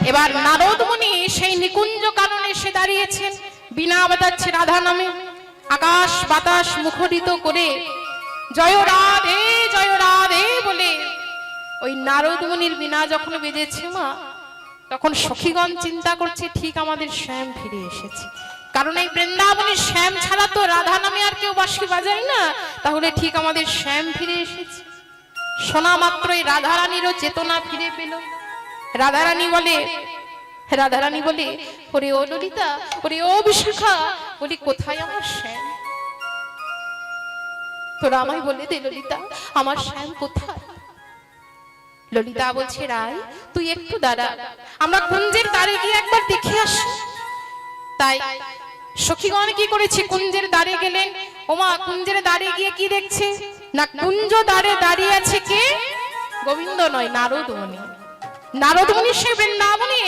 এবার নারদ মুনি সেই নিকুঞ্জ কাননে এসে দাঁড়িয়েছেন, বীণা বাজাচ্ছে রাধা নামে, আকাশ বাতাস মুখরিত করে জয় রাধে বলে ওই নারদ মুনির বীণা যখন বেজেছে মা, তখন সখীগণ চিন্তা করছে ঠিক আমাদের শ্যাম ফিরে এসেছে। কারণ এই বৃন্দাবনের শ্যাম ছাড়া তো রাধা নামে আর কেউ বাঁশি বাজায় না, তাহলে ঠিক আমাদের শ্যাম ফিরে এসেছে। শোনা মাত্রই রাধারানীরও চেতনা ফিরে পেল। রাধারানী বলে ওরে ও ললিতা, ওরে ও বিশাখা, বলি কোথায় আমার শ্যাম? তোরা আমায় বলে দে ললিতা, আমার শ্যাম কোথায়? ললিতা বলছে রায় তুই একটু দাঁড়া, আমরা কুঞ্জের দ্বারে গিয়ে একবার দেখে আসি। তাই সখীগণ কি করেছে, কুঞ্জের দ্বারে গেলেন। ওমা কুঞ্জের দ্বারে গিয়ে কি দেখছে না, কুঞ্জ দ্বারে দাঁড়িয়ে আছে কে? গোবিন্দ নয়, নারদ মুনি। নারদ মুনি সে বৃন্দাবনে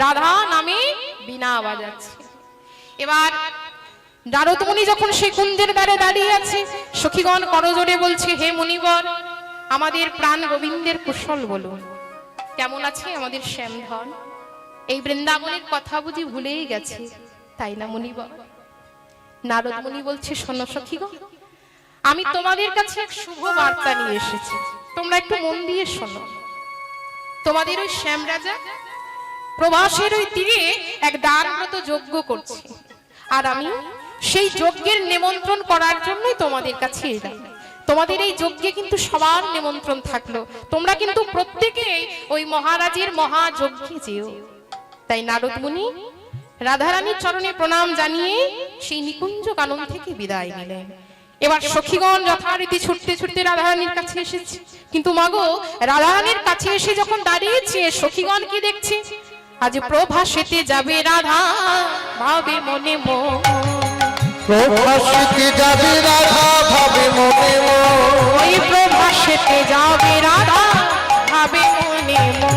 রাধা নামে বীণা বাজাচ্ছে। এবার নারদ মুনি যখন সেই কুঞ্জের দ্বারে দাঁড়িয়ে আছে, সখীগণ করজোড়ে বলছে হে মুনিবর, আমাদের প্রাণ গোবিন্দের কুশল বলুন, কেমন আছে আমাদের শ্যামধন? এই বৃন্দাবনের কথা বুঝি ভুলেই গেছে, তাই না মুনিবর? নারদ মুনি বলছে শোনো সখীগণ, আমি তোমাদের কাছে এক শুভ বার্তা নিয়ে এসেছি, তোমরা একটু মন দিয়ে শোনো। তোমাদের ওই শ্যাম রাজা প্রভাসের ওই তীরে এক দানব্রত যজ্ঞ করছে, আর আমি সেই যজ্ঞের নিমন্ত্রণ করার জন্যই তোমাদের কাছে এলাম। তোমাদের এই যজ্ঞে কিন্তু সবার নিমন্ত্রণ থাকলো, তোমরা কিন্তু প্রত্যেকেই ওই মহারাজের মহাযজ্ঞে যেও। তাই নারদ মুনি রাধারানীর চরণে প্রণাম জানিয়ে সেই নিকুঞ্জ কানন থেকে বিদায় নিলেন। এবার সখীগণ যথারীতি ছুটতে ছুটতে রাধারানীর কাছে এসেছে, কিন্তু মাগো রাধারানীর কাছে এসে যখন দাঁড়িয়েছে, সখীগণ কি দেখছে, আজ প্রভাসেতে যাবে রাধা, ভাবে মনে মন। প্রভাসেতে যাবে রাধা, ভাবে মনে মন। ওই প্রভাসেতে যাবে রাধা, ভাবে মনে মন।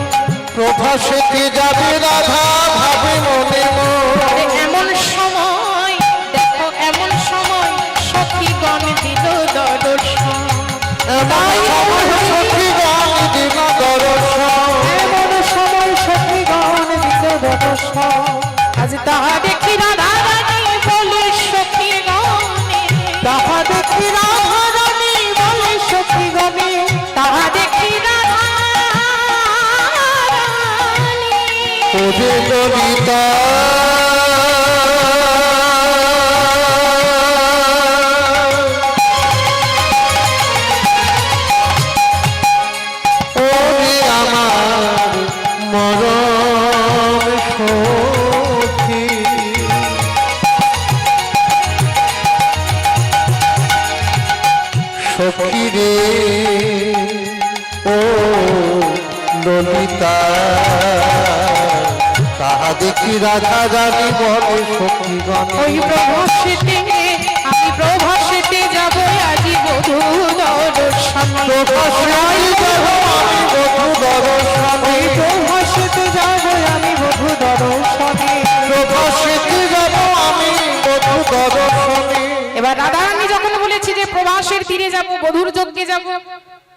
প্রভাসেতে যাবে রাধা, ভাবে মনে মন। এমন সময় দেখো, এমন সময় সখীগণ দিল দর্শন। এমন সময় সখীগণ দিল দর্শন। এমন সময় সখীগণ দিল দর্শন। আজ তাহা দেখি রাধারানী বলে সখীগণে, তাহা দেখি রাধারানী বলে সখীগণে, তাহা দেখি রাধারানী ওরে ললিতা ওরে আমার মরম সখী, সখী রে ও ললিতা, তাহা দেখি রাধা রানী বলে সখীগণ। ওই প্রভাসেতে আমি প্রভাসেতে যাব আজি বধূ দর্শন। প্রভাসেতে যাব আমি বধূ দর্শনে। ওই প্রভাসেতে যাব আমি বধূ দর্শনে। প্রভাসেতে যাব আমি বধূ দর্শনে। এবার রাধারানী যখন বলেছি যে প্রভাসের তীরে যাব, বধূর যজ্ঞে যাব,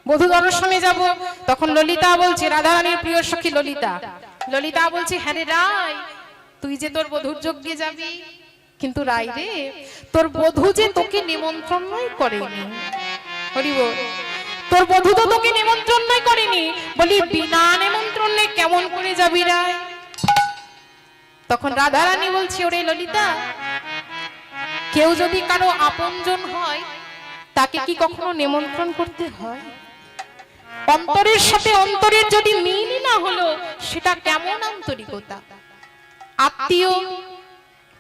বধূ দর্শনে যাব, তখন ললিতা বলছে, রাধারানীর প্রিয় সখী ললিতা, ললিতা বলছে হ্যাঁ রে রায়, তুই যে তোর বধূর যজ্ঞে যাবি, কিন্তু রায় রে তোর বধূ যে তোকে নিমন্ত্রণই করেনি। হরি বল, তোর বধূ তো তোকে নিমন্ত্রণই করেনি, বলি বিনা নিমন্ত্রণে কেমন করে যাবি রায়? তখন রাধারানী বলছে ওরে ললিতা, কেউ যদি কারো আপনজন হয় তাকে কি কখনো নিমন্ত্রণ করতে হয়? অন্তরের সাথে অন্তরের যদি মিল না হলো সেটা কেমন আন্তরিকতা? আত্মীয়,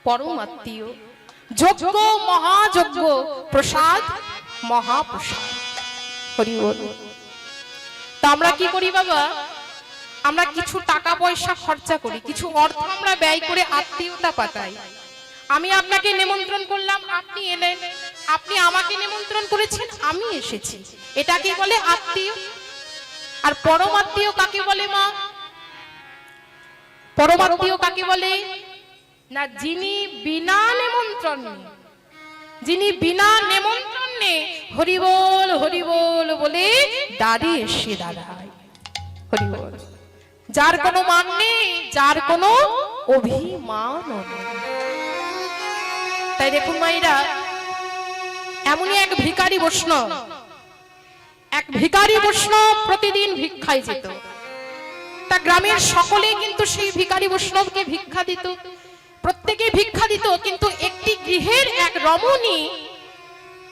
পরম আত্মীয়, যজ্ঞ মহাযজ্ঞ, প্রসাদ মহাপ্রসাদ। হরি বল। তা আমরা কি করি বাবা, আমরা কিছু টাকা পয়সা খরচা করি, কিছু অর্থ আমরা ব্যয় করে আত্মীয়তা পাতাই। আমি আপনাকে নিমন্ত্রণ করলাম, আপনি এলেন, আপনি আমাকে নিমন্ত্রণ করেছেন, আমি এসেছি, এটা কি বলে আত্মীয়? আর পরমাত্মীয় কাকে বলে মা? পরমাত্মীয় কাকে বলে না, যিনি বিনা নিমন্ত্রণে, যিনি বিনা নিমন্ত্রণে হরি বল বলে দাঁড়িয়ে এসে দাঁড়ায়। হরি বল। যার কোনো মান নেই, যার কোনো অভিমান নেই। তাই দেখুন মায়েরা, এমনই এক ভিখারি বৈষ্ণব, এক ভিখারি বৈষ্ণব প্রতিদিন ভিক্ষায় যেত। তা গ্রামের সকলেই কিন্তু সেই ভিখারি বৈষ্ণবকে ভিক্ষা দিত, প্রত্যেকে ভিক্ষা দিত, কিন্তু একটি গৃহের এক রমণী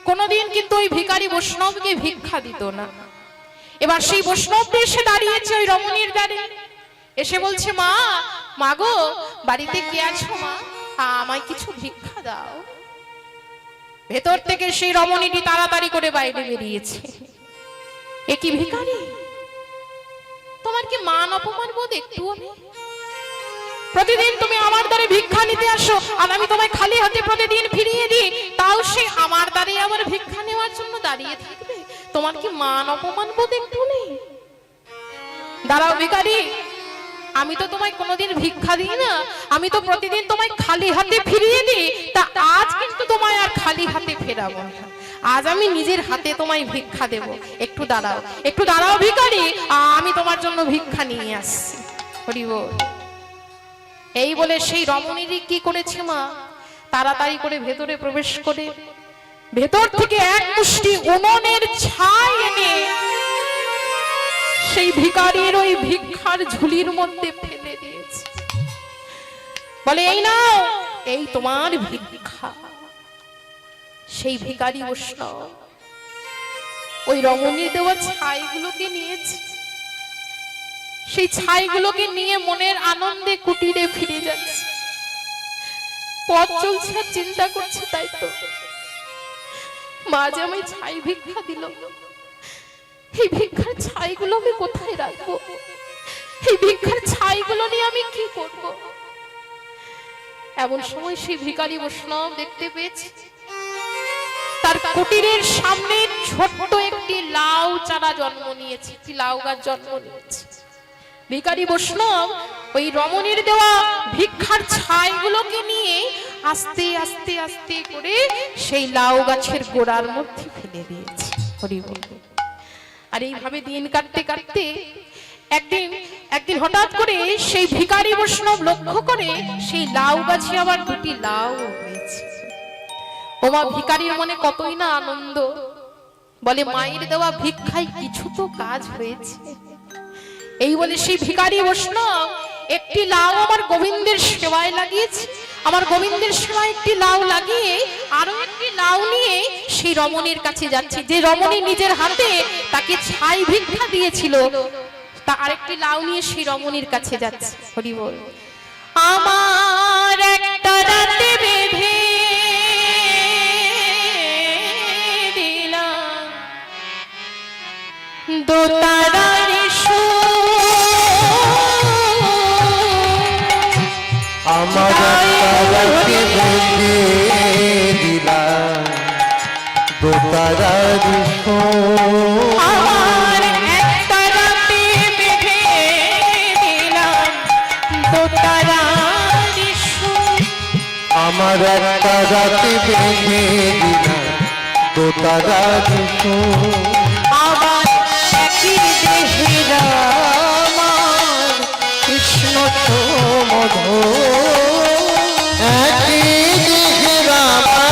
কোনদিন কিন্তু ওই ভিখারি বৈষ্ণবকে ভিক্ষা দিত না। এবার সেই বৈষ্ণবটি এসে দাঁড়িয়েছে ওই রমণীর দ্বারে, এসে বলছে, মা, মা গো, বাড়িতে কে আছো মা? আমায় কিছু ভিক্ষা দাও। ভেতর থেকে সেই রমণীটি তাড়াতাড়ি করে বাইরে বেরিয়েছে। এ কি ভিখারি, তোমার কি মান অপমান বোধ একটু নেই? প্রতিদিন তুমি আমার দ্বারে ভিক্ষা নিতে আসো, আর আমি তোমায় খালি হাতে প্রতিদিন ফিরিয়ে দিই, তাও সে আমার দ্বারে আমার ভিক্ষা নেওয়ার জন্য দাঁড়িয়ে থাকবে? তোমার কি মান অপমান বোধ একটু নেই? দাঁড়াও ভিখারি, আমি তো তোমায় কোনোদিন ভিক্ষা দিই না, আমি তো প্রতিদিন তোমায় খালি হাতে ফিরিয়ে দিই, তা আজ কিন্তু তোমায় আর খালি হাতে ফেরাবো না, আজ আমি নিজের হাতে তোমায় ভিক্ষা দেব। একটু দাঁড়াও, একটু দাঁড়াও ভিখারি, আমি তোমার জন্য ভিক্ষা নিয়ে আসছি। হরি বল। এই বলে সেই রমণীরই কি করেছে মা, তাড়াতাড়ি করে ভেতরে প্রবেশ করে ভেতর থেকে এক মুষ্টি উনুনের ছাই এনে সেই ভিখারির ওই ভিক্ষার ঝুলির মধ্যে ফেলে দিয়েছে। বলে, এই নাও, এই তোমার ভিক্ষা। সেই ভিখারি বৈষ্ণব ওই রমণীর দেওয়া ছাইগুলোকে নিয়েছে, সেই ছাইগুলোকে নিয়ে মনের আনন্দে কুটিরে ফিরে যাচ্ছে। পথ চলছে আর চিন্তা করছে, তাই তো মা যে আমায় ছাই ভিক্ষা দিল, এই ভিক্ষার ছাইগুলো আমি কোথায় রাখবো? এই ভিক্ষার ছাইগুলো নিয়ে আমি কি করব? এমন সময় সেই ভিখারি বৈষ্ণব দেখতে পেয়েছে তার কুটিরের সামনে ছোট্ট একটি লাউ চারা জন্ম নিয়েছে, একটি লাউ গাছ জন্ম নিয়েছে। ভিখারি বৈষ্ণব ওই রমণীর দেওয়া ভিক্ষার ছাইগুলোকে নিয়ে আস্তে আস্তে আস্তে করে সেই লাউ গাছের গোড়ার মধ্যে ফেলে দিয়েছে। হরি বল। আর এইভাবে দিন কাটতে কাটতে একদিন হঠাৎ করে সেই ভিখারি বৈষ্ণব লক্ষ্য করে সেই লাউ গাছে আবার দুটি লাউ হয়েছে। ওমা, ভিখারির মনে কতই না আনন্দ, বলে, মায়ের দেওয়া ভিক্ষায় কিছু তো কাজ হয়েছে। এই বলে সেই ভিখারি বৈষ্ণব একটি লাউ আমার গোবিন্দের সেবায় লাগিয়েছে, আমার গোবিন্দের সেবায় একটি লাউ লাগিয়ে আরো একটি লাউ নিয়ে সেই রমণীর কাছে যাচ্ছে, যে রমণী নিজের হাতে তাকে ছাই ভিক্ষা দিয়েছিল, তা আরেকটি লাউ নিয়ে সেই রমণীর কাছে যাচ্ছে। হরি বল। আমার একটা রাতে বেঁধে দিলাম দোতারার আমার তারাকে বেঁধে দিলাম দোতারার আমার একটা রাতে বেঁধে দিলাম দোতারার আমার একটা রাতে বেঁধে দিলাম দোতারার আবার একই দেহে আমার কৃষ্ণ একই দেহে আমার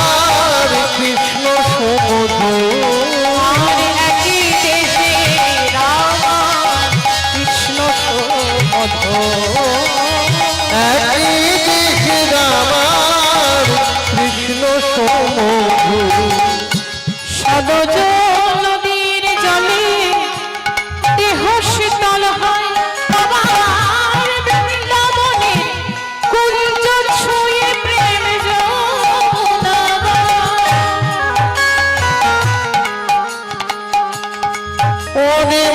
কৃষ্ণ আর একই দেহে আমার কৃষ্ণ একই দেহে আমার কৃষ্ণ সবজ নদীর জলে দেহ শীতল হয়, আবার বৃন্দাবনে কুঞ্জ ছুঁয়ে প্রেম যমুনা ওরে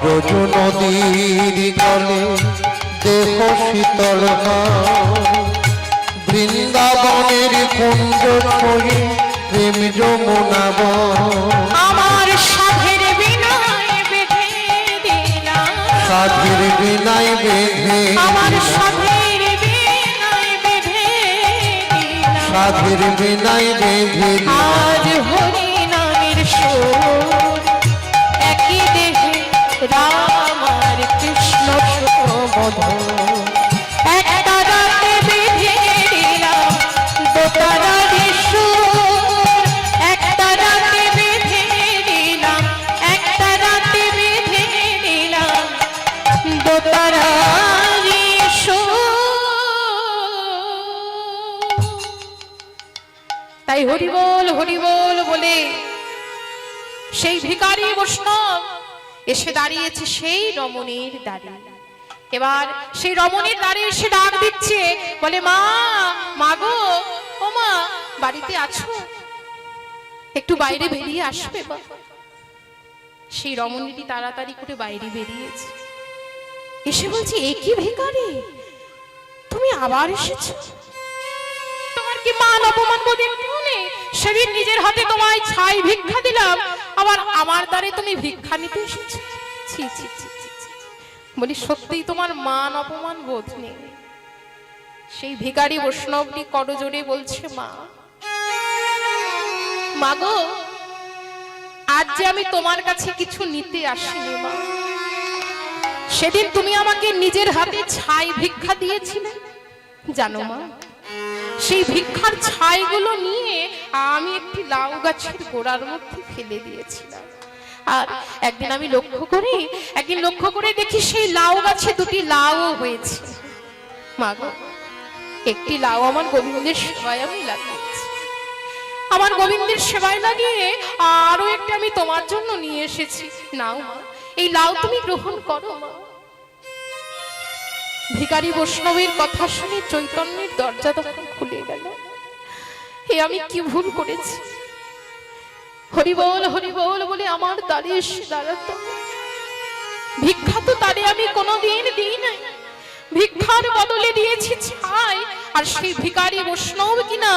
সরজ নদীর জলে দেহ শীতল হয়, বৃন্দাবন রমণের কুঞ্জ ছয়ে প্রেম যমুনা বন। আমার সাধের বিনয় বেঁধে দিলাম, সাধের বিনয় বেঁধে আমার দিলাম, সাধের বিনয় বেঁধে দিলাম, সাধের বিনয় বেঁধে দিলাম। আজ হরি নামের সুর একই দেহে রাম আর কৃষ্ণ মধুর। একটা রাতে বেঁধে দিলাম দোতারার সুর, একটা রাতে বেঁধে দিলাম, একটা রাতে বেঁধে দিলাম দোতারার সুর। তাই হরিবল হরিবল বলে সেই ভিখারি বৈষ্ণব এসে দাঁড়িয়েছে সেই রমণীর দ্বারে। এবার সেই রমণীর দ্বারে এসে ডাক দিচ্ছে, বলে মা, মাগো, ও মা, বাড়িতে আছো? একটু বাইরে বেরিয়ে আসবে বা। সেই রমণীটি তাড়াতাড়ি করে বাইরে বেরিয়েছে, এসে বলছে, এ কি ভিখারি, তুমি আবার এসেছো? তোমার কি মান অপমান বোধের কেউ নেই? সেদিন নিজের হাতে তোমায় ছাই ভিক্ষা দিলাম, আবার আমার দ্বারে তুমি ভিক্ষা নিতে এসেছো? ছি ছি ছি ছি ছি। বলি, সত্যিই তোমার মান অপমান বোধ নেই? সেই ভিখারি বৈষ্ণবটি করজোড়ে বলছে, মা, মাগো, আজ যে আমি তোমার কাছে কিছু নিতে আসিনি মা। সেদিন তুমি আমাকে নিজের হাতে ছাই ভিক্ষা দিয়েছিলে, জানো মা? সেই ভিক্ষার ছাইগুলো নিয়ে আমি একটি লাউ গাছের গোড়ার মধ্যে ফেলে দিয়েছিলাম। আর একদিন লক্ষ্য করে দেখি সেই লাউ গাছে দুটি লাউ হয়েছে। মাগো, একটি লাউ আমার গোবিন্দের সেবায় আমি লাগিয়েছি, আমার গোবিন্দের সেবায় লাগিয়ে আরো একটা আমি তোমার জন্য নিয়ে এসেছি। নাও মা, এই লাউ তুমি গ্রহণ করো মা। ভিখারি বৈষ্ণবের কথা শুনে চৈতন্যের দরজা তখন খুলে গেল। হে, আমি কি ভুল করেছি? হরিবল হরিবল বলে আমার দ্বারে এসে দাঁড়াতো। ভিক্ষা তো তারে আমি কোনোদিন দিই নাই, ভিক্ষার বদলে দিয়েছি ছাই। আর সেই ভিখারি বৈষ্ণব কিনা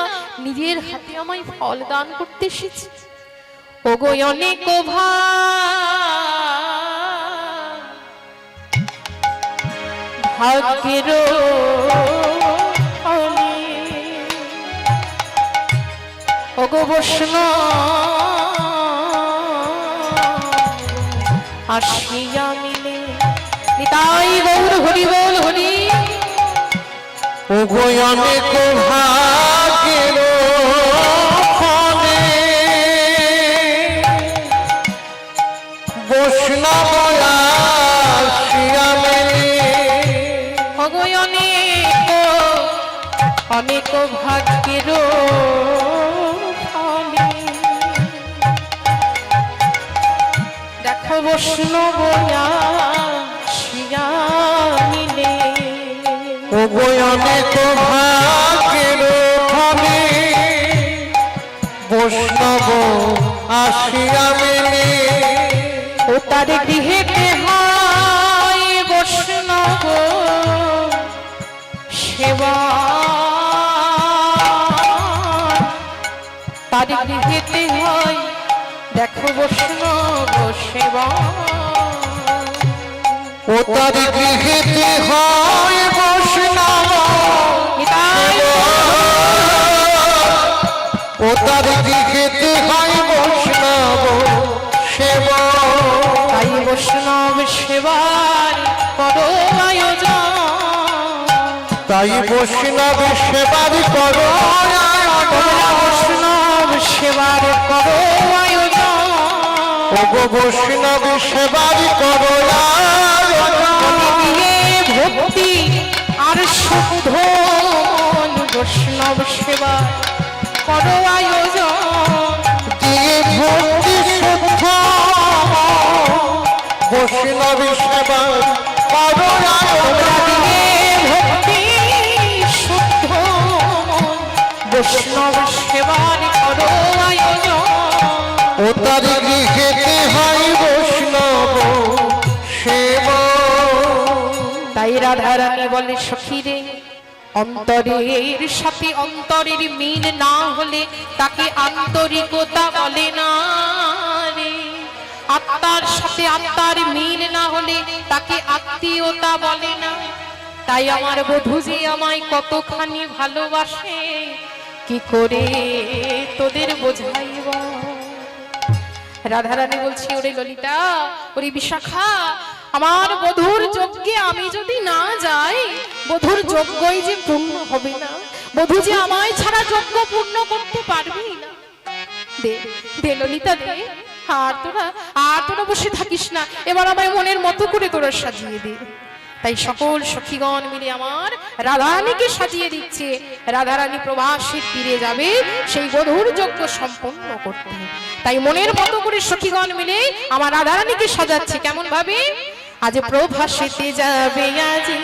নিজের হাতে আমায় ফল দান করতে এসেছে। ওগো অনেক ভাগ্যের ওগো বৈষ্ণব আসিয়া মিলে নিতাই গৌর হরিবল হরি। ওগো অনেক ভাগ্যের ফলে বৈষ্ণব আসিয়া মেলে। ওগো অনেক ভাগ্যের ফলে দেখো বৈষ্ণব আসিয়া মিলে। ওগো অনেক ভাগ্যের ফলে বৈষ্ণব আসিয়া মেলে। ও তার গৃহেতে হয় বৈষ্ণব সেবা, তার গৃহেতে হয় দেখো বৈষ্ণব সেবা। ও তার গৃহেতে হয় বৈষ্ণব ও তার গৃহেতে হয় বৈষ্ণব সেবা। তাই বৈষ্ণব সেবার করো আয়োজন, তাই বৈষ্ণব সেবার করো বৈষ্ণব সেবার করো আয়োজন। ওগো বৈষ্ণব সেবার করো দিয়ে ভক্তি আর শুদ্ধ মন বৈষ্ণব সেবা করো আয়োজন। দিয়ে ভক্তি শুদ্ধ বৈষ্ণব সেবা করো দিয়ে ভক্তি শুদ্ধ মন বৈষ্ণব সেবার করো আয়োজন। ও তার গৃহেতে হয় বৈষ্ণব সেবা। তাই রাধারানী বলে, সখী রে, অন্তরের সাথে অন্তরের মিল না হলে তাকে আন্তরিকতা বলে না রে। আত্মার সাথে আত্মার মিল না হলে তাকে আত্মীয়তা বলে না। তাই আমার বধূ যে আমায় কতখানি ভালোবাসে, কি করে তোদের বোঝাইব। রাধারানী বলছি, ওরে ললিতা, ওরে বিশাখা, আমার বধূর যজ্ঞে আমি যদি না যাই, বধূর যজ্ঞই যে পূর্ণ হবে না। বধূ যে আমায় ছাড়া যজ্ঞ পূর্ণ করতে পারবেই না। দে দে ললিতা দে, আর তোরা বসে থাকিস না, এবার আমায় মনের মতো করে তোরা সাজিয়ে দে। তাই সকল সখীগণ মিলে আমার রাধারানীকে সাজিয়ে দিচ্ছে। রাধারানী প্রবাসের তীরে যাবে সেই বধূর যজ্ঞ সম্পন্ন করতে। তাই মনের মতো করে সখীগণ মিলে আমার রাধারানীকে সাজাচ্ছে। কেমন ভাবে? আজ প্রভাসেতে যাবে আজি,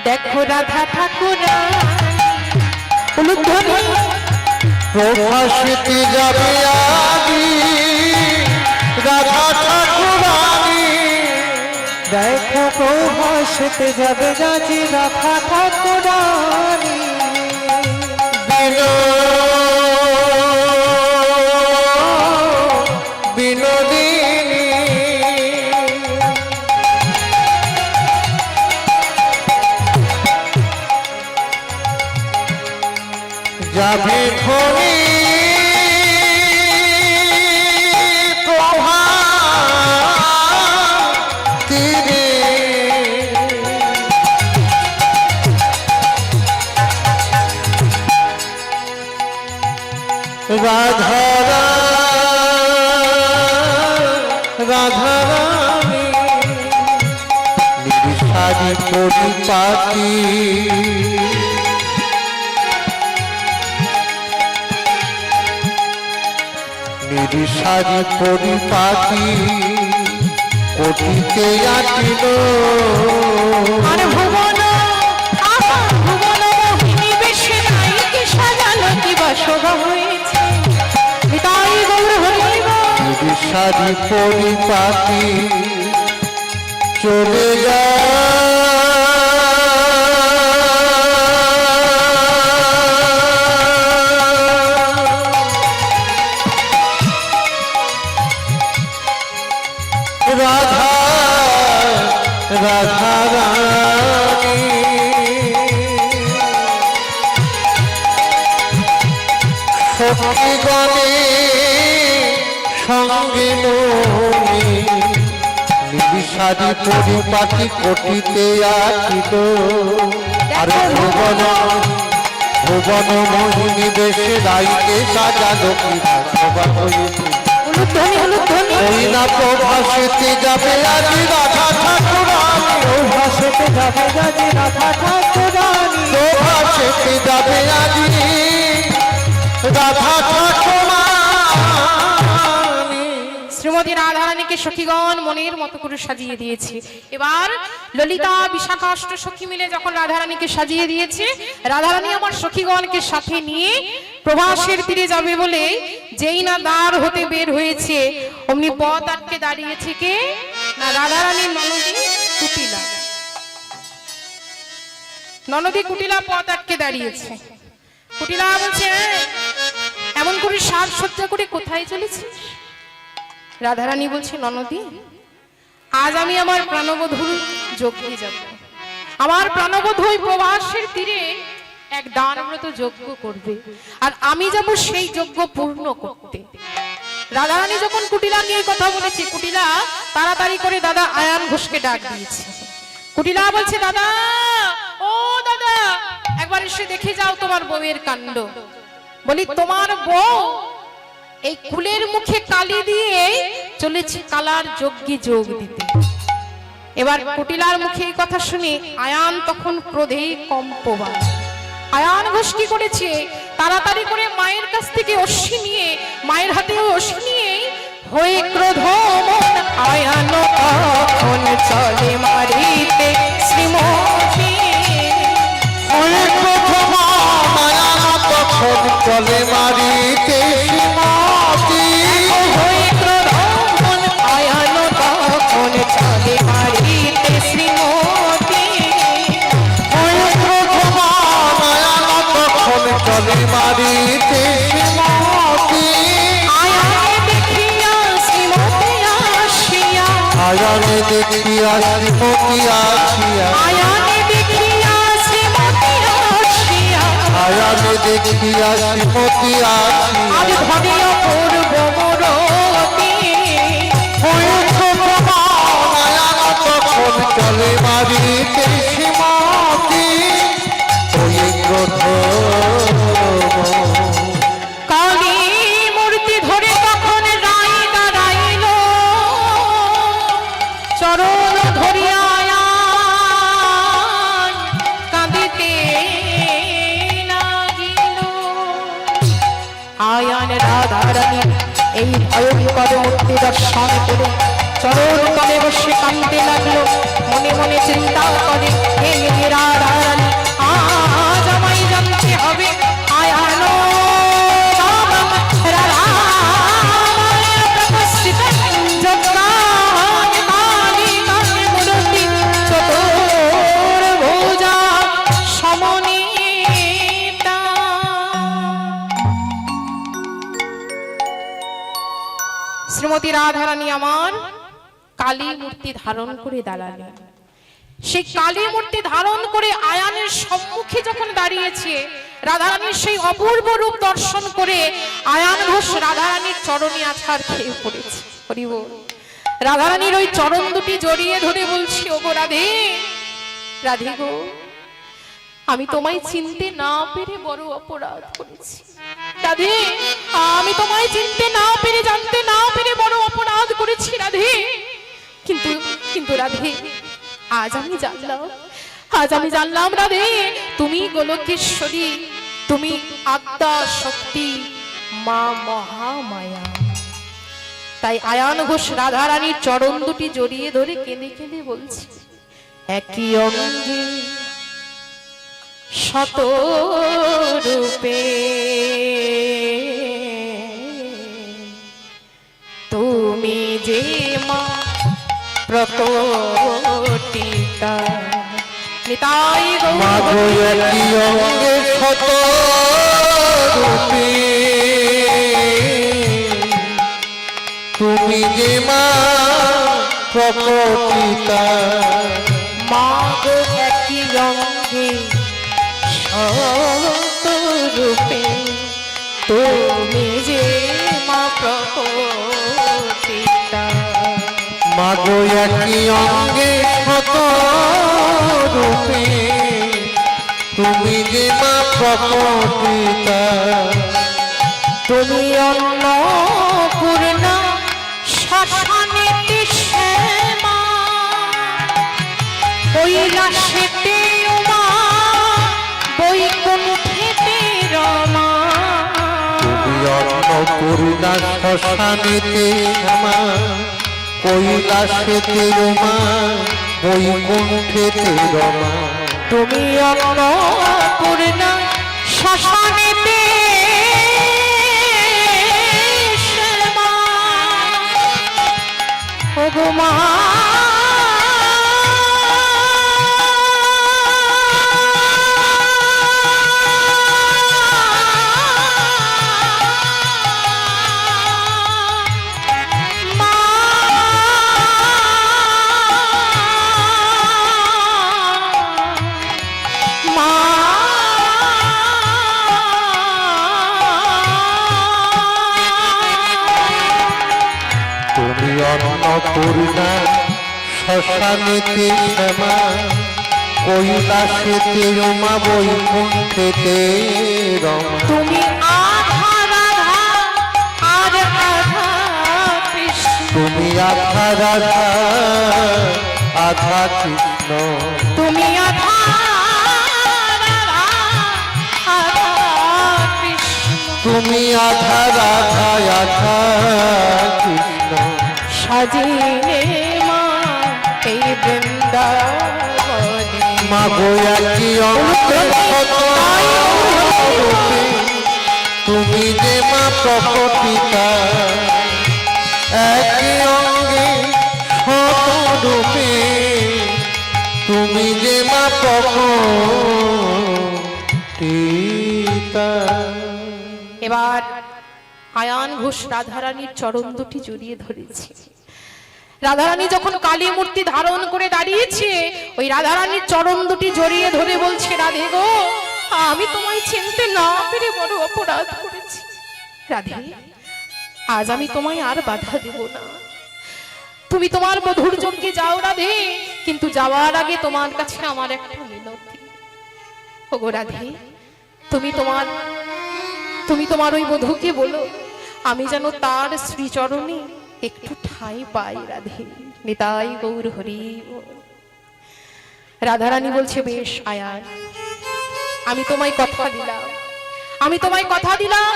দেখো রাধা ঠাকুরা। প্রভাসেতে যাবে আজি রাধা ঠাকুরানী, দেখো প্রভাসেতে যাবে আজি রাধা ঠাকুরানী। বিনোদিনী যাবে ধনী প্রভা তীরে, রাধারানী নিবিসারি পরিপাটি, নিবিসারি পরিপাটি কোটিতে আটিল। আর ভুবন ভুবন মোহিনী বেশে নাইকে সাজানো কি বাসবা হয়েছে। তাই গৌর হরিব নিবিসারি পরিপাটি চলে রাধা রাধারানী সখীগণে সঙ্গে মনি, নিবিসারি পরিপাটি কোটিতে আটিল। আর ভুবন ভুবন মোহিনী বেশে রাইতে সাজালো কি সভা হইতে। ওই না প্রভাসেতে যাবে আজি রাধা ঠাকুরানী, প্রভাসেতে যাবে আজি রাধা ঠাকুরানী, প্রভাসেতে যাবে আজি রাধা ঠাকুরানী। শ্রীমতী রাধারানীকে সখীগণ মনের মতো করে সাজিয়ে দিয়েছে। এবার ললিতা বিশাখা অষ্ট সখী মিলে যখন রাধারানীকে সাজিয়ে দিয়েছে, রাধারানী আমার সখীগণকে সাথে নিয়ে প্রভাসের তীরে যাবে বলে যেই না দ্বার হতে বের হয়েছে, অমনি পথ আটকে দাঁড়িয়েছে কে না রাধারানীর ননদী কুটিলা। ননদী কুটিলা পথ আটকে দাঁড়িয়েছে। কুটিলা বলছে, এমন করে সাজসজ্জা করে কোথায় চলেছিস? রাধারানী বলছে, ননদী আজ আমি আমার প্রাণবধূর যজ্ঞে যাব। আমার প্রাণবধূ প্রবাসের তীরে এক দানব্রত যজ্ঞ করবে, আর আমি যাব সেই যজ্ঞ পূর্ণ করতে। রাধারানী যখন কুটিলা নিয়ে কথা বলেছে, কুটিলা তাড়াতাড়ি করে দাদা আয়ান ঘোষকে ডাক দিয়েছে। কুটিলা বলছে, দাদা ও দাদা, একবার এসে দেখে যাও তোমার বউয়ের কাণ্ড। বলি, তোমার বউ এই কুলের মুখে কালি দিয়ে চলেছে কালার যজ্ঞে যোগ দিতে। এবার কুটিলার মুখে এই কথা শুনে আয়ান তখন ক্রোধে কম্পবান। আয়ান ঘোষ কি করেছে, তাড়াতাড়ি করে মায়ের কাছ থেকে অশ্বি নিয়ে, মায়ের হাতে অশ্বি নিয়ে হয়ে ক্রোধমন আয়ান তখন চলে মারিতে শ্রীমতী। হয়ে ক্রোধমন আয়ান তখন চলে মারিতে শ্রীমতী। হয়ে ক্রোধমন আয়ান তখন চলে মারিতে শ্রীমতী। হয়ে চলে মারিতে শ্রীমতী আয়ানে দেখিয়া শ্রীমতী আসিয়া আয়ানে দেখিয়া শ্রীমতী আসিয়া আয়ানে দেখিয়া শ্রীমতী আসিয়া আয়ানে দেখিয়া শ্রীমতী আসিয়া আজ ধরে অপূর্ব মূরতি হয়েছে প্রমাণ আয়ান তখন চলে মারিতে শ্রীমতী ওই কালী মূর্তি ধরে তখন রাই দাঁড়াইল চরণ ধরিয়া কাঁদিতে লাগিল আয়ান রাধারানী এই ভয়ঙ্কর মূর্তি দর্শন করে চরণ তলে বসে কাঁদতে লাগলো মনে মনে চিন্তা করে হে রাধারানী আজ আমায় জানতে হবে আয়ান শ্রীমতী রাধারানী আমার কালী মূর্তি ধারণ করে দাঁড়ালেন সেই কালী মূর্তি ধারণ করে আয়ানের সম্মুখে যখন দাঁড়িয়েছে রাধারানীর সেই অপূর্ব রূপ দর্শন করে আয়ান ঘোষ রাধারানীর চরণে আছাড় খেয়ে পড়েছে হরি বল রাধারানীর ওই চরণ দুটি জড়িয়ে ধরে বলছি ওগো রাধে রাধে গো আমি তোমায় চিনতে না পেরে বড় অপরাধ করেছি রাধে আমি তোমায় চিনতে না পেরে জানতে না পেরে বড় অপরাধ করেছি রাধে কিন্তু কিন্তু রাধে আজ আমি জানলাম রাধে তুমি গোলকেশ্বরী তুমি আদ্যা শক্তি মা মহামায়া তাই আয়ান ঘোষ রাধারানীর চরণ দুটি জড়িয়ে ধরে কেঁদে কেঁদে বলছে একই অঙ্গে শত রূপে তুমি যে মা প্রকটিতা নিতাই মাগো একই অঙ্গে শত রূপে তুমি যে মা প্রকটিতা মাগো একই অঙ্গে শত রূপে তুমি যে মা প্রকটিতা মাগো একই অঙ্গে শত রূপে তুমি যে মা প্রকটিতা তুমি অন্নপূর্ণা শ্মশানেতে শ্যামা কৈলাসেতে উমা বৈকুণ্ঠেতে রমা তুমি অন্নপূর্ণা শ্মশানেতে শ্যামা কৈলাসেতে রমা বৈকুণ্ঠেতে রমা তুমি অন্নপূর্ণা শ্মশানেতে শ্যামা ওগো মা তুমি অন্নপূর্ণা শ্মশানেতে শ্যামা কৈলাসেতে রমা বৈকুণ্ঠেতে রমা তুমি আধা রাধা আর আধা কৃষ্ণ তুমি আধা রাধা আধা কৃষ্ণ তুমি আধা রাধা আধা কৃষ্ণ তুমি আধা রাধা আধা কৃষ্ণ সাজিলে মা এই বৃন্দাবনে মাগো একই অঙ্গে শত রূপে তুমি যে মা প্রকটিতা একই অঙ্গে শত রূপে তুমি যে মা প্রকটিতা এবার আয়ান ঘোষ রাধারানীর চরণ দুটি জড়িয়ে ধরেছে। রাধারানী যখন কালী মূর্তি ধারণ করে দাঁড়িয়েছে, ওই রাধারানীর চরণ দুটি জড়িয়ে ধরে বলছে, রাধে গো, আমি তোমায় চিনতে না পেরে বড় অপরাধ করেছি। রাধে, আজ আমি তোমায় আর বাধা দেব না। তুমি তোমার বধূর যজ্ঞে যাও রাধে, কিন্তু যাওয়ার আগে তোমার কাছে আমার একটা মিনতি। ওগো রাধে, তুমি তোমার ওই বধূকে বলো, আমি যেন তার শ্রীচরণে একটু ঠাঁই পাই। রাধে, নিতাই গৌর হরি বল। রাধারানী বলছে, বেশ আয়ান, আমি তোমায় কথা দিলাম,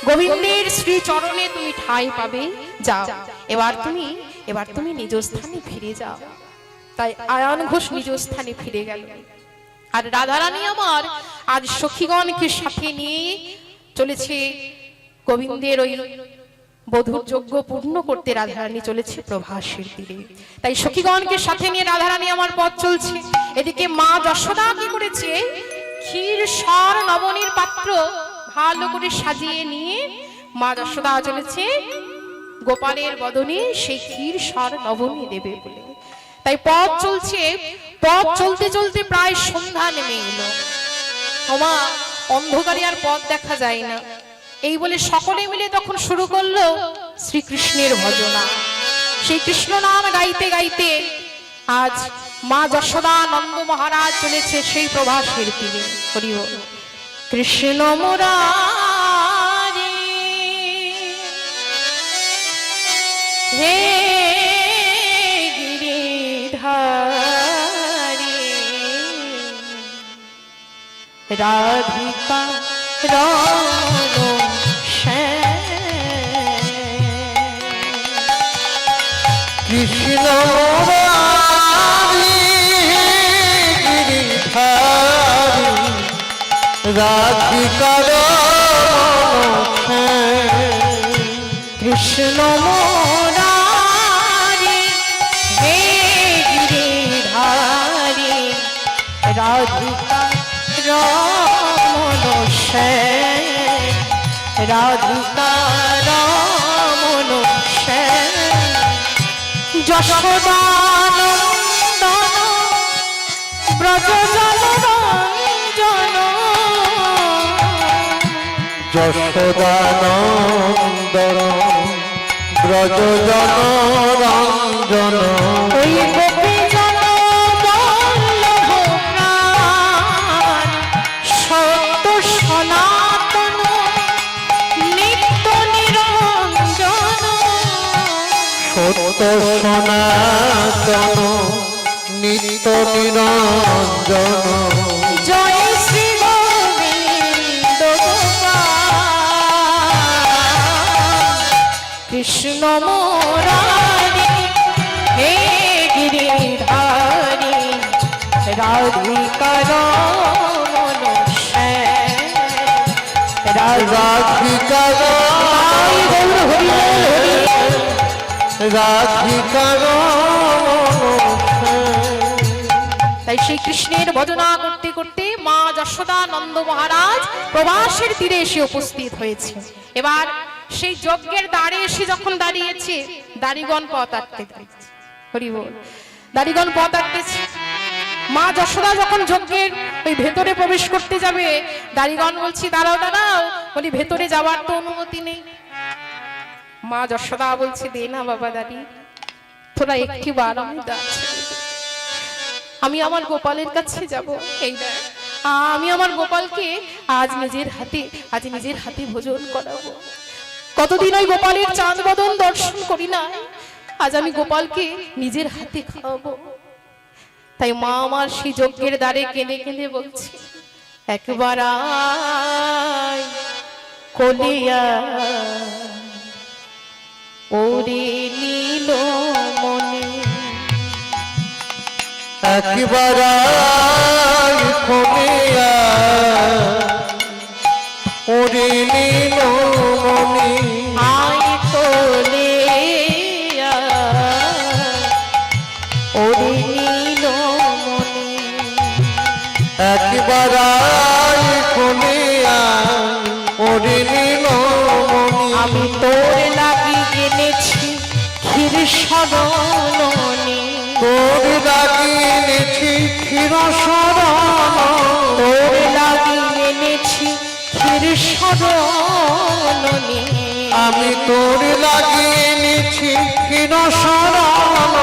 গোবিন্দের শ্রীচরণে তুমি ঠাঁই পাবে। যাও, এবার তুমি নিজ স্থানে ফিরে যাও। তাই আয়ান ঘোষ নিজ স্থানে ফিরে গেল। আর রাধারানী আমার আজ সখীগণকে সাথে নিয়ে চলেছে গোবিন্দের ওই বধূর যজ্ঞ পূর্ণ করতে। রাধারানী চলেছে প্রভাসের তীরে। তাই সখীগণকে সাথে নিয়ে রাধারানী আমার পথ চলছে। এদিকে মা যশোদা কি করেছে, ক্ষীর সর নবনীর পাত্র ভালো করে সাজিয়ে নিয়ে মা যশোদা চলেছে গোপালের বদনে সেই ক্ষীর সর নবনী দেবে বলে। তাই পথ চলছে। পথ চলতে চলতে প্রায় সন্ধ্যা নেমে এলো। ওমা, অন্ধকারে আর পথ দেখা যায় না। এই বলে সকলে মিলে তখন শুরু করলো শ্রীকৃষ্ণের ভজনা। সেই কৃষ্ণ নাম গাইতে গাইতে আজ মা যশোদা নন্দ মহারাজ চলেছে সেই প্রভাসের তীরে। হরি বল। কৃষ্ণ মুরারি হে গিরিধারি, রাধিকা রমণ কৃষ্ণ মুরারি গিরিধারি, রাধিকা রমণ কৃষ্ণ মুরারি হে গিরিধারি, রাধিকা রমণ রাধিকা রমণ যশোদানন্দন ব্রজ জনরঞ্জন, যশোদানন্দন ব্রজ জনরঞ্জন, ওই গোপী জন বল্লভ প্রাণ সত্য সনাতন নিত্য নিরঞ্জন, সত্য সনাতন নিত্য নিরঞ্জন, জয় শ্রী গোবিন্দ গোপাল। কৃষ্ণ মুরারি হে গিরিধারি, রাধিকা রমণ রাধিকা রাধিকা তাই সেই কৃষ্ণের ভজনা করতে করতে মা যশোদা নন্দ মহারাজ প্রভাসের তীরে এসে উপস্থিত হয়েছে। এবার সেই যজ্ঞের দ্বারে এসে যখন দাঁড়িয়েছে, দাড়িগণ পথ আটকে দিয়েছে। হরি বল। দাড়িগণ পথ আটকেছে। মা যশোদা যখন যজ্ঞের ওই ভেতরে প্রবেশ করতে যাবে, দাড়িগণ বলছি দাঁড়াও দাঁড়াও, বলি ভেতরে যাওয়ার তো অনুমতি নেই। মা যশোদা বলছে, দে না বাবা দাঁড়ি, তোরা একটি বার আমি আমার গোপালের কাছে যাব। এই দেখ, আমি আমার গোপালকে আজ নিজের হাতে ভোজন করাবো। কতদিন ওই গোপালের চাঁদ বদন দর্শন করি না, আজ আমি গোপালকে নিজের হাতে খাওয়াবো। তাই মা আমার সেই যজ্ঞের দ্বারে কেঁদে কেঁদে বলছে, একবার আয় কলিয়া ওরে নীল মনে, একবার খোলিয়া ওরে নীল মনি, আয় কলিয়া ওরে নীল মনে, একবার খোলিয়া ওরে নীল লাগি এনেছি ক্ষীর সরণনে, তোর লাগি এনেছি ক্ষীর শরণ, তোর লাগি এনেছি ক্ষীর সরণনে। আমি তোর লাগি এনেছি ক্ষীর শরণ।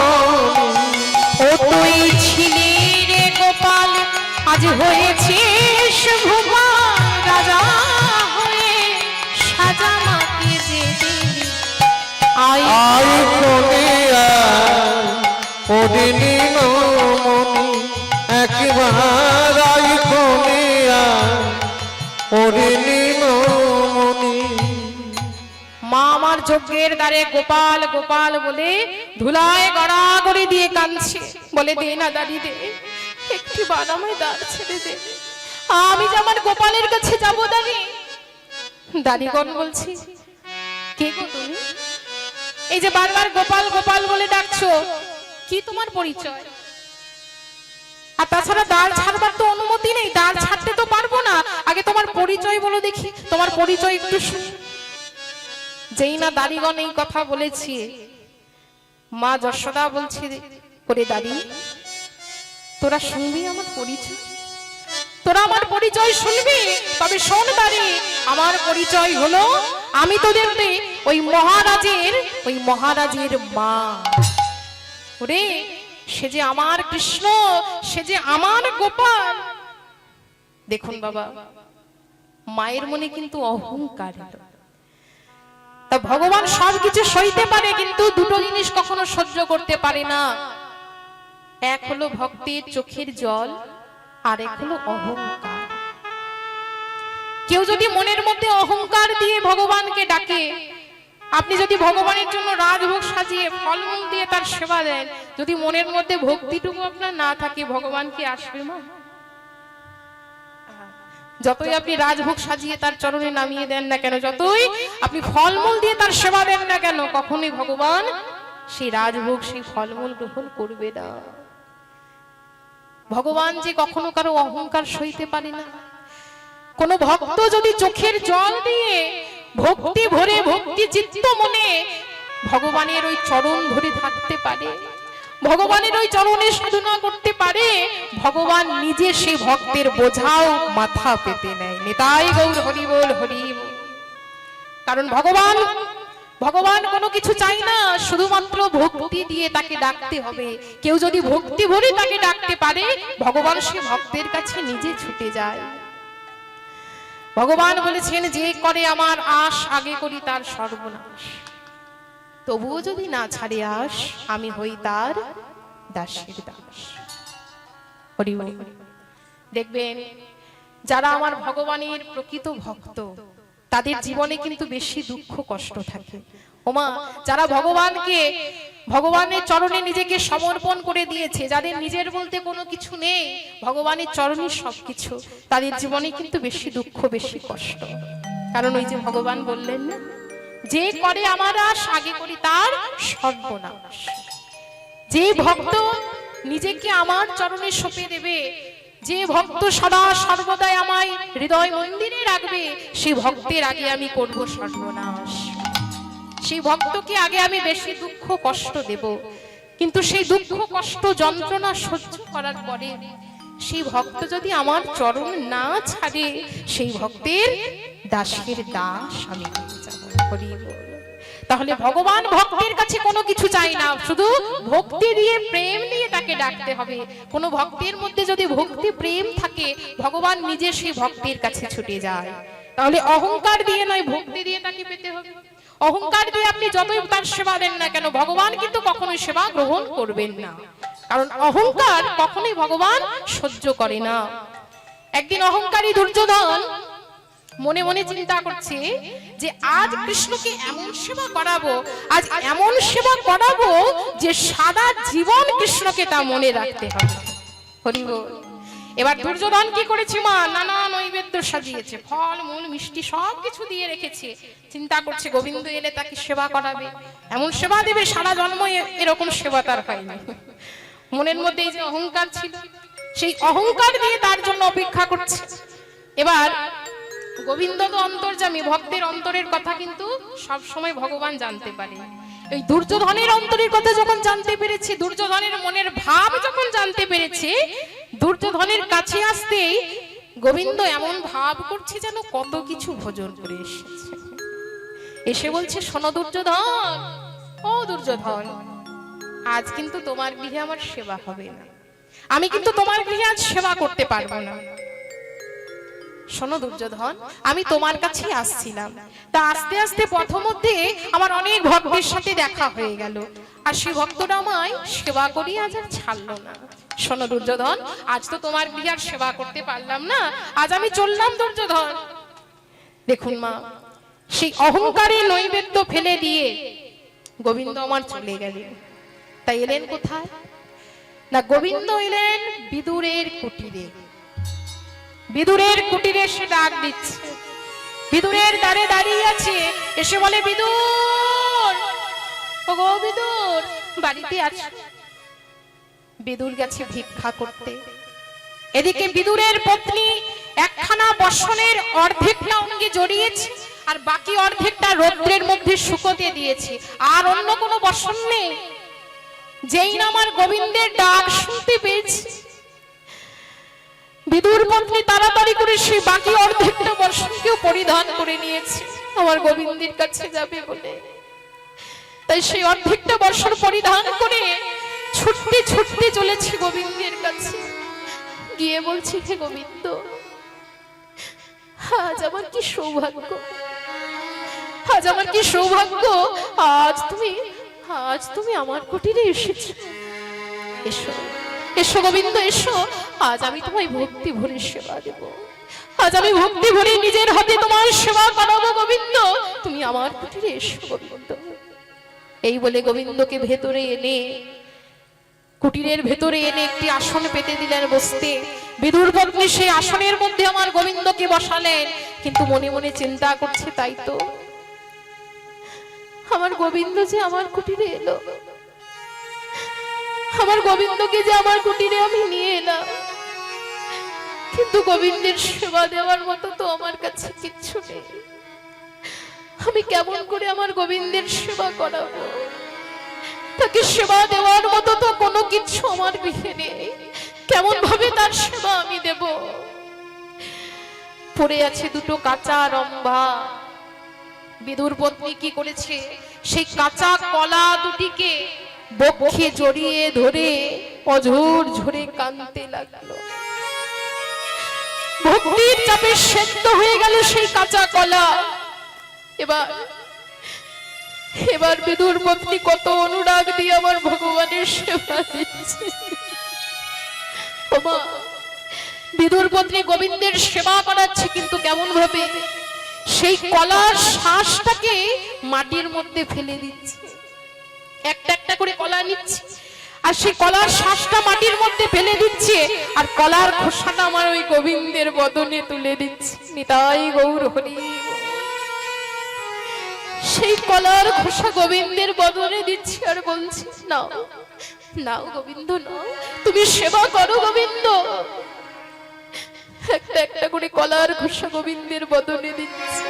ও তুই ছিলি রে গোপাল, আজ হয়েছিস ভুবন রাজা হয়ে, সাজা মাকে যে দিলি আয় আই কোনিয়া ওরে নীলমণি, একবার আই কোনিয়া ওরে নীলমণি। মা আমার যজ্ঞের দ্বারে গোপাল গোপাল বলে ধুলায় গড়াগড়ি দিয়ে কাঁদছে, বলে দে না দাঁড়ি দে, একটি বার আমায় দাঁড় ছেড়ে দে, আমি যে আমার গোপালের কাছে যাবো দাঁড়ি। দাঁড়িগণ বলছি কে গো তুমি? এই যে বারবার গোপাল গোপাল বলে ডাকছো, কি তোমার পরিচয়? আর তাছাড়া দাঁড় ছাড়বার তো অনুমতি নেই, দাঁড় ছাড়তে তো পারবো না, আগে তোমার পরিচয় বলো দেখি, তোমার পরিচয় একটু শুনি। যেই না দাঁড়িগণ এই কথা বলেছি, মা যশোদা বলছে করে দাঁড়ি তোরা শুনবি আমার পরিচয়, তোরা আমার পরিচয় শুনবি? তবে শোন দাঁড়ি, আমার পরিচয় হলো আমি তোদের ওই মহারাজের মা। ওরে সে যে আমার কৃষ্ণ, সে যে আমার গোপাল। দেখুন বাবা, মায়ের মনে কিন্তু অহংকার, তা ভগবান সবকিছু সইতে পারে, কিন্তু দুটো জিনিস কখনো সহ্য করতে পারে না, এক হলো ভক্তের চোখের জল, আর এক হলো অহংকার। কেউ যদি মনের মধ্যে অহংকার দিয়ে ভগবানকে ডাকে, আপনি যদি ভগবানের জন্য রাজভোগ সাজিয়ে ফলমূল দিয়ে তার সেবা দেন, যদি মনের মধ্যে ভক্তিটুকু আপনার না থাকে, ভগবান কি আসবে মা? যতই আপনি রাজভোগ সাজিয়ে তার চরণে নামিয়ে দেন না কেন, যতই আপনি ফলমূল দিয়ে তার সেবা দেন না কেন, কখনোই ভগবান সেই রাজভোগ সেই ফলমূল গ্রহণ করবে না। ভগবান যে কখনো কারো অহংকার সইতে পারে না। কোন ভক্ত যদি চোখের জল দিয়ে ভক্তি ভরে ভক্তি চিত্ত মনে ভগবানের ওই চরণ ধরে থাকতে পারে, ভগবানের ওই চরণে সাধনা করতে পারে, ভগবান নিজে সেই ভক্তের বোঝাও মাথা পেতে নেয়। নিতাই গৌর হরি বল হরি বল। কারণ ভগবান কোনো কিছু চাই না, শুধুমাত্র ভক্তি দিয়ে তাকে ডাকতে হবে। কেউ যদি ভক্তি ভরে তাকে ডাকতে পারে, ভগবান সে ভক্তের কাছে নিজে ছুটে যায়। ভগবান বলেছেন, যে করে আমার আশ আগে করি তার সর্বনাশ, তবুও যদি না ছাড়ে আস, আমি হই তার দাসের দাস। হরি হরি। দেখবেন যারা আমার ভগবানের প্রকৃত ভক্ত, তাদের জীবনে কিন্তু বেশি দুঃখ কষ্ট থাকে। ওমা, যারা ভগবানের চরণে নিজেকে সমর্পণ করে দিয়েছে, যাদের নিজের বলতে কোনো কিছু নেই, ভগবানের চরণে সবকিছু, তাদের জীবনে কিন্তু বেশি দুঃখ বেশি কষ্ট। কারণ ওই যে ভগবান বললেন না, যে করে আমার আশ আগে করি তার সর্বনাশ। যে ভক্ত নিজেকে আমার চরণে সঁপে দেবে, যে ভক্ত সদা সর্বদাই আমায় হৃদয় মন্দিরে রাখবে, সেই ভক্তের আগে আমি করব সর্বনাশ। সেই ভক্তকে আগে আমি বেশি দুঃখ কষ্ট দেব, কিন্তু সেই দুঃখ কষ্ট যন্ত্রণা সহ্য করার পরে সেই ভক্ত যদি আমার চরণ না ছাড়ে, সেই ভক্তের দাসের দাস আমি হয়ে যাব। হরি বল। তাহলে ভগবান ভক্তের কাছে কোনো কিছু চাই না, শুধু ভক্তি দিয়ে প্রেম নিয়ে তাকে ডাকতে হবে। কোনো ভক্তের মধ্যে যদি ভক্তি প্রেম থাকে, ভগবান নিজে সেই ভক্তের কাছে ছুটে যায়। তাহলে অহংকার দিয়ে নয়, ভক্তি দিয়ে তাকে পেতে হবে। অহংকার দিয়ে আপনি যতই তার সেবা দেন না কেন, ভগবান কিন্তু কখনোই সেবা গ্রহণ করবেন না, কারণ অহংকার কখনোই ভগবান সহ্য করে না। একদিন অহংকারী দুর্যোধন মনে মনে চিন্তা করছে যে আজ কৃষ্ণকে এমন সেবা করাবো, আজ এমন সেবা করাবো যে সারা জীবন কৃষ্ণকে তা মনে রাখতে হবে। হরি বল। এবার দুর্যোধন কি করেছে মা, নানা নৈবেদ্য সাজিয়েছে, ফল মূল মিষ্টি সবকিছু দিয়ে রেখেছে। চিন্তা করছে গোবিন্দ এলে তাকে সেবা করাবে, এমন সেবা দেবে সারা জন্ম এরকম সেবা তার হয়নি। মনের মধ্যে এই যে অহংকার ছিল, সেই অহংকার দিয়ে তার জন্য অপেক্ষা করছে। এবার গোবিন্দ তো অন্তর্যামী, ভক্তের অন্তরের কথা কিন্তু সব সময় ভগবান জানতে পারে। এই দুর্যোধনের অন্তরের কথা যখন জানতে পেরেছে, দুর্যোধনের মনের ভাব যখন জানতে পেরেছে, দুর্যোধনের কাছে আসতেই গোবিন্দ এমন ভাব করছে যেন কত কিছু ভোজন করে এসেছে। এসে বলছে, শোনো দুর্যোধন, ও দুর্যোধন, আজ কিন্তু তোমার গৃহে আমার সেবা হবে না, আমি কিন্তু তোমার গৃহে আজ সেবা করতে পারবো না। শোনো দুর্যোধন, আমি তোমার কাছে আসছিলাম, তা আস্তে আস্তে পথ মধ্যে আমার অনেক ভক্তের সাথে দেখা হয়ে গেল, আর সেই ভক্তরা আমায় সেবা করিয়ে আজ আর ছাড়লো না। শোনো দুর্যোধন, আজ তো তোমার গৃহে আর সেবা করতে পারলাম না, আজ আমি চললাম দুর্যোধন। দেখুন মা, সেই অহংকারে নৈবেদ্য ফেলে দিয়ে গোবিন্দ আমার চলে গেলেন। তাই এলেন কোথায় না, গোবিন্দ এলেন বিদুরের কুটিরে। বিদুরের কুটিরে সে ডাক দিচ্ছে, বিদুরের দ্বারে দাঁড়িয়ে আছে, এসে বলে, বিদুর, ওগো বিদুর, বাড়িতে আছে। বিদুর গেছে ভিক্ষা করতে। এদিকে বিদুরের পত্নী একখানা বসনের অর্ধেকটা অঙ্গে জড়িয়েছে, আর বাকি অর্ধেকটা রৌদ্রের মধ্যে শুকোতে দিয়েছে, আর অন্য কোনো বসন নেই। যেই না আমার গোবিন্দের ডাক শুনতে পেয়েছে, বিদুর পত্নী তাড়াতাড়ি করে সেই বাকি অর্ধেকটা বসনকেও পরিধান করে নিয়েছে আমার গোবিন্দের কাছে যাবে বলে। তাই সেই অর্ধেকটা বসন পরিধান করে ছুটতে ছুটতে চলেছে গোবিন্দের কাছে। গিয়ে বলছি, হে গোবিন্দ, আজ আমার কি সৌভাগ্য, আজ আমার কি সৌভাগ্য, আজ তুমি আমার কুটিরে এসেছো। এসো এসো গোবিন্দ, এসো, আজ আমি তোমায় ভক্তি ভরে সেবা দেব, আজ আমি ভক্তি ভরে নিজের হাতে তোমার সেবা করাবো। গোবিন্দ, তুমি আমার কুটিরে এসো গোবিন্দ। এই বলে গোবিন্দকে ভেতরে এনে, কুটিরের ভেতরে এনে একটি আসন পেতে দিলেন বসতে। বিদুর পত্নী সেই আসনের মধ্যে আমার গোবিন্দকে বসালেন, কিন্তু মনে মনে চিন্তা করছে, তাই তো আমার গোবিন্দ যে আমার কুটিরে এলো, আমার গোবিন্দকে যে আমার কুটিরে আমি নিয়ে এলাম, কিন্তু গোবিন্দের সেবা দেওয়ার মতো তো আমার কাছে কিচ্ছু নেই। আমি কেমন করে আমার গোবিন্দের সেবা করাবো? তাকে সেবা দেওয়ার মতো তো কোনো কিছু আমার গৃহে নেই, কেমন ভাবে তার সেবা আমি দেব? পড়ে আছে দুটো কাঁচা রম্ভা। বিদুর পত্নী কি করেছে, সেই কাঁচা কলা দুটিকে বক্ষে জড়িয়ে ধরে অঝোর ঝরে কাঁদতে লাগলো। ভক্তির চাপে সেদ্ধ হয়ে গেল সেই কাঁচা কলা। এবার বিদুর পত্নী কত অনুরাগ দিয়ে আমার ভগবানের সেবা দিচ্ছে। বিদুর পত্নী গোবিন্দের সেবা করাচ্ছে, কিন্তু কেমন ভাবে সেই কলার শ্বাসটাকে মাটির মধ্যে ফেলে দিচ্ছে। একটা একটা করে কলা নিচ্ছে, আর সেই কলার শ্বাসটা মাটির মধ্যে ফেলে দিচ্ছে, আর কলার খোসাটা আমার ওই গোবিন্দের বদনে তুলে দিচ্ছে। নিতাই গৌর হরি। সেই কলার খোসা গোবিন্দের বদনে দিচ্ছে, আর বলছি, নাও নাও গোবিন্দ, নাও, তুমি সেবা করো গোবিন্দ। একটা একটা করে কলার খোসা গোবিন্দের বদনে দিচ্ছে,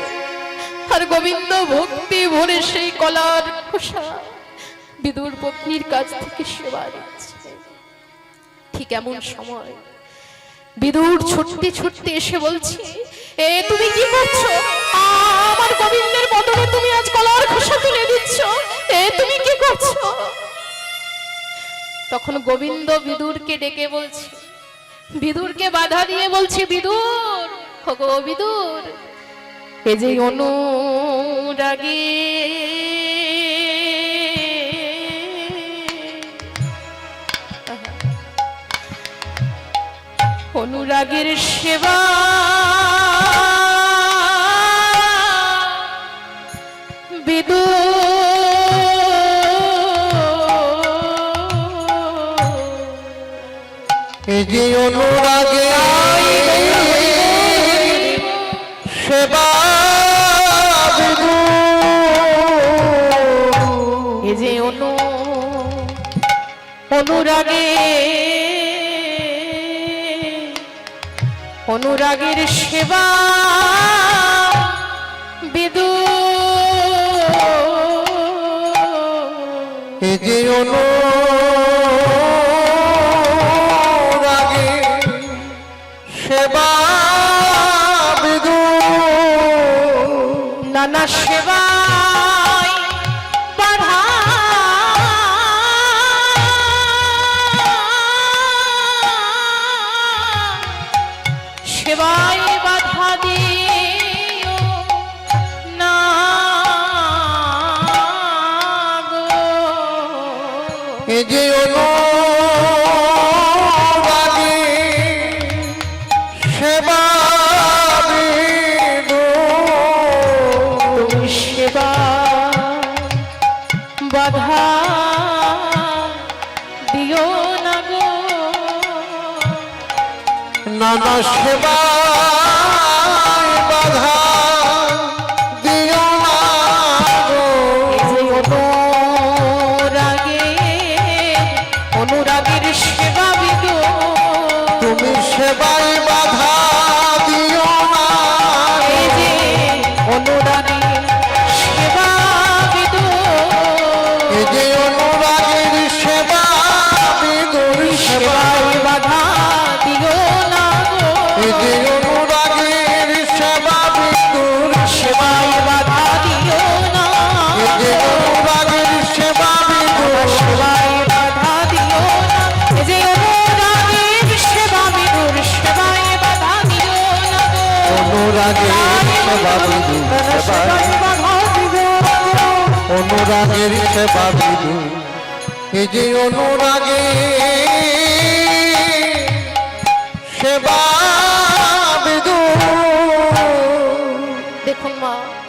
আর গোবিন্দ ভক্তি ভরে সেই কলার খোসা বিদুর পত্নীর কাছ থেকে সেবা দিচ্ছে। ঠিক এমন সময় বিদুর ছুটতে ছুটতে এসে বলছে, এ তুমি কি করছো? আমার গোবিন্দের বদনে তুমি আজ কলার খোসা তুলে দিচ্ছ, এ তুমি কি করছো? তখন গোবিন্দ বিদুরকে ডেকে বলছে, বিদুরকে বাধা দিয়ে বলছে, বিদুর, ওগো বিদুর, এ যে অনুরাগে অনুরাগের সেবা বিদুর, এই যে অনুরাগে সেবা বিদুর, এই যে অনুরাগে অনুরাগের সেবা এ যে অনুরাগে সেবা বিদু নানা সেবায় বাধা সেবায় বাধা দিও না গো। এ যে অনুরাগে সেবা বিদু তুমি সেবা বাধা দিও না গো। নানা সেবা বাধা দিও না গো। অনুরাগে অনুরাগের সেবা বিদো তুমি সেবাই বাধা দিও না এই যে অনুরাগের সেবা বিদো এ যে অনুরাগের সেবা বিদুর সেবায় বাধা দিও না গো। এ যে অনুরাগের সেবা বিদুর সেবায় বাধা দিও না এ যে অনুরাগের সেবা বিদুর সেবায় বাধা দিও না। এই যে অনুরাগের সেবা বিদুর সেবায় বাধা দিও না গো। অনুরাগের সেবা বিদুর সেবায় অনুরাগের সেবা বিদু এ যে অনুরাগে সেবা বিদু দেখুন মা